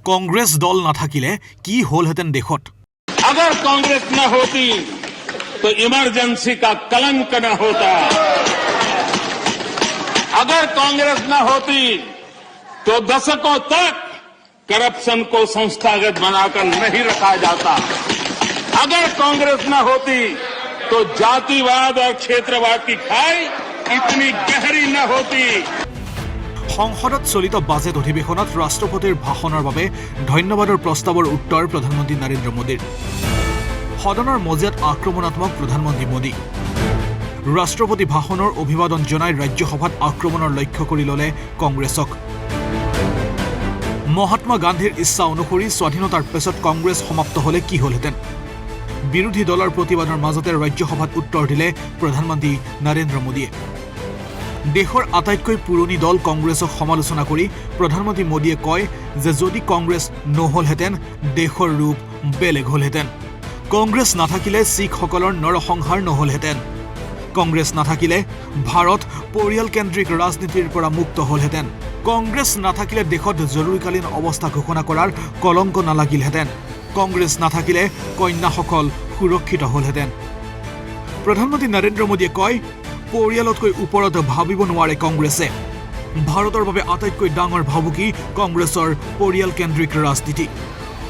कांग्रेस दल नाथाकिले की होलहेतेन देशत अगर कांग्रेस न होती तो इमरजेंसी का कलंक न होता। अगर कांग्रेस न होती तो दशकों तक करप्शन को संस्थागत बनाकर नहीं रखा जाता। अगर कांग्रेस न होती तो जातिवाद और क्षेत्रवाद की खाई इतनी गहरी न होती। সংসদত চলিত বাজেট অধিবেশনত ৰাষ্ট্ৰপতিৰ ভাষণৰ বাবে ধন্যবাদৰ প্ৰস্তাৱৰ উত্তৰ প্ৰধানমন্ত্ৰী নৰেন্দ্ৰ মোদীৰ। সদনৰ মজিয়াত আক্ৰমণাত্মক প্ৰধানমন্ত্ৰী মোদী। ৰাষ্ট্ৰপতি ভাষণৰ অভিবাদন জনাই ৰাজ্যসভাত আক্ৰমণৰ লক্ষ্য কৰি ললে কংগ্ৰেছক। মহাত্মা গান্ধীৰ ইচ্ছা অনুসৰি স্বাধীনতাৰ পিছত কংগ্ৰেছ সমাপ্ত হলে কি হলহেতেন? বিৰোধী দলৰ প্ৰতিবাদৰ মাজতে ৰাজ্যসভাত উত্তৰ দিলে প্ৰধানমন্ত্ৰী নৰেন্দ্ৰ মোদীয়ে। দেশৰ আটাইতকৈ পুৰণি দল কংগ্ৰেছক সমালোচনা কৰি প্ৰধানমন্ত্ৰী মোদীয়ে কয় যে যদি কংগ্ৰেছ নহলহেতেন দেশৰ ৰূপ বেলেগ হলহেতেন। কংগ্ৰেছ নাথাকিলে শিখসকলৰ নৰসংহাৰ নহলহেতেন। কংগ্ৰেছ নাথাকিলে ভাৰত পৰিয়ালকেন্দ্ৰিক ৰাজনীতিৰ পৰা মুক্ত হলহেতেন। কংগ্ৰেছ নাথাকিলে দেশত জৰুৰীকালীন অৱস্থা ঘোষণা কৰাৰ কলংক নালাগিলহেতেন। কংগ্ৰেছ নাথাকিলে কন্যাসকল সুৰক্ষিত হলহেতেন। প্ৰধানমন্ত্ৰী নৰেন্দ্ৰ মোদীয়ে কয় পৰিয়ালতকৈ ওপৰত ভাবিব নোৱাৰে কংগ্ৰেছে। ভাৰতৰ বাবে আটাইতকৈ ডাঙৰ ভাবুকি কংগ্ৰেছৰ পৰিয়ালকেন্দ্ৰিক ৰাজনীতি।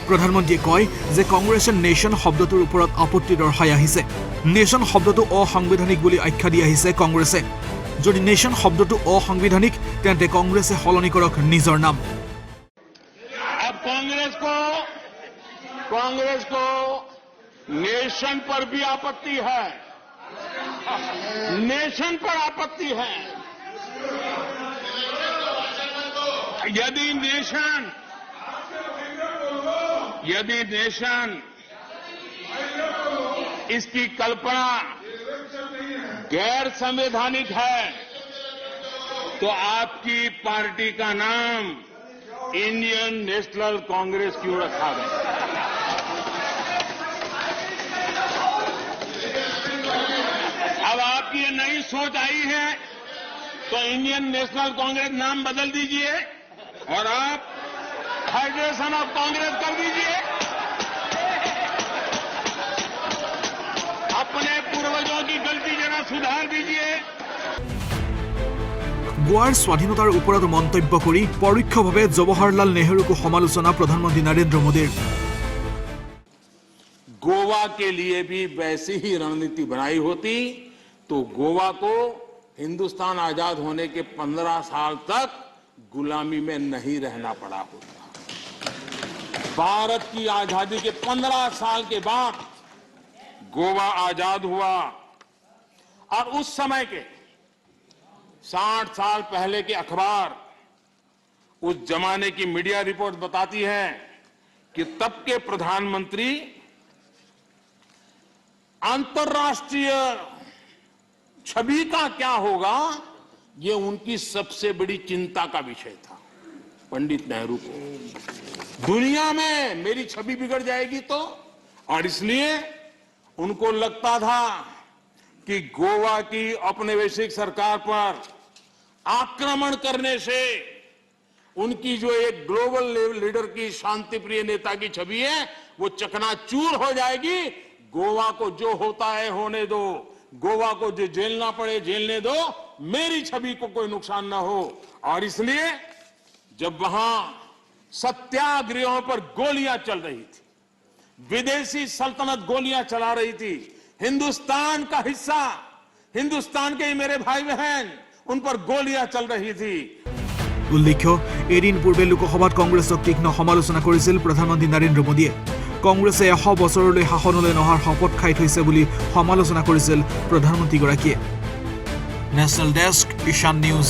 প্ৰধানমন্ত্ৰীয়ে কয় যে কংগ্ৰেছে নেশ্যন শব্দটোৰ ওপৰত আপত্তি দৰ্শাই আহিছে। নেশ্যন শব্দটো অসাংবিধানিক বুলি আখ্যা দি আহিছে কংগ্ৰেছে। যদি নেশ্যন শব্দটো অসাংবিধানিক তেন্তে কংগ্ৰেছে সলনি কৰক নিজৰ নাম। कांग्रेस को नेशन पर भी आपत्ति है, नेशन पर आपत्ति है। यदि नेशन इसकी कल्पना गैर संवैधानिक है तो आपकी पार्टी का नाम इंडियन नेशनल कांग्रेस क्यों रखा गया? अब आपकी ये नई सोच आई है तो इंडियन नेशनल कांग्रेस नाम बदल दीजिए और आप फेडरेशन ऑफ कांग्रेस कर दीजिए। अपने पूर्वजों की गलती जरा सुधार दीजिए। গোৱাৰ স্বাধীনতাৰ ওপৰত মন্তব্য কৰি পৰোক্ষভাৱে জৱাহৰলাল নেহৰুকো সমালোচনা প্ৰধানমন্ত্ৰী নৰেন্দ্ৰ মোদীৰ। गोवा के लिए भी वैसी ही रणनीति बनाई होती तो गोवा को हिंदुस्तान आजाद होने के 15 साल तक गुलामी में नहीं रहना पड़ा होता। भारत की आजादी के 15 साल के बाद गोवा आजाद हुआ और उस समय के 60 साल पहले के अखबार, उस जमाने की मीडिया रिपोर्ट बताती है कि तब के प्रधानमंत्री अंतर्राष्ट्रीय छवि का क्या होगा ये उनकी सबसे बड़ी चिंता का विषय था। पंडित नेहरू को दुनिया में मेरी छवि बिगड़ जाएगी तो, और इसलिए उनको लगता था कि गोवा की औपनिवेशिक सरकार पर आक्रमण करने से उनकी जो एक ग्लोबल लीडर की शांति प्रिय नेता की छवि है वो चकनाचूर हो जाएगी। गोवा को जो होता है होने दो, गोवा को जो झेलना पड़े झेलने दो, मेरी छवि को कोई नुकसान ना हो। और इसलिए जब वहां सत्याग्रहों पर गोलियां चल रही थी, विदेशी सल्तनत गोलियां चला रही थी, हिंदुस्तान का हिस्सा, हिंदुस्तान के मेरे भाई बहन, उन पर गोलियां चल रही थी। উল্লেখ্য এদিন পূৰ্বে লোকসভাত কংগ্ৰেছক তীক্ষ্ণ সমালোচনা কৰিছিল প্ৰধানমন্ত্ৰী নৰেন্দ্ৰ মোদীয়ে। কংগ্ৰেছে 100 বছৰলৈ শাসনলৈ নহাৰ শপত খাই থৈছে বুলি সমালোচনা কৰিছিল প্ৰধানমন্ত্ৰীগৰাকীয়ে। নেশ্যনেল ডেস্ক, ঈশান নিউজ।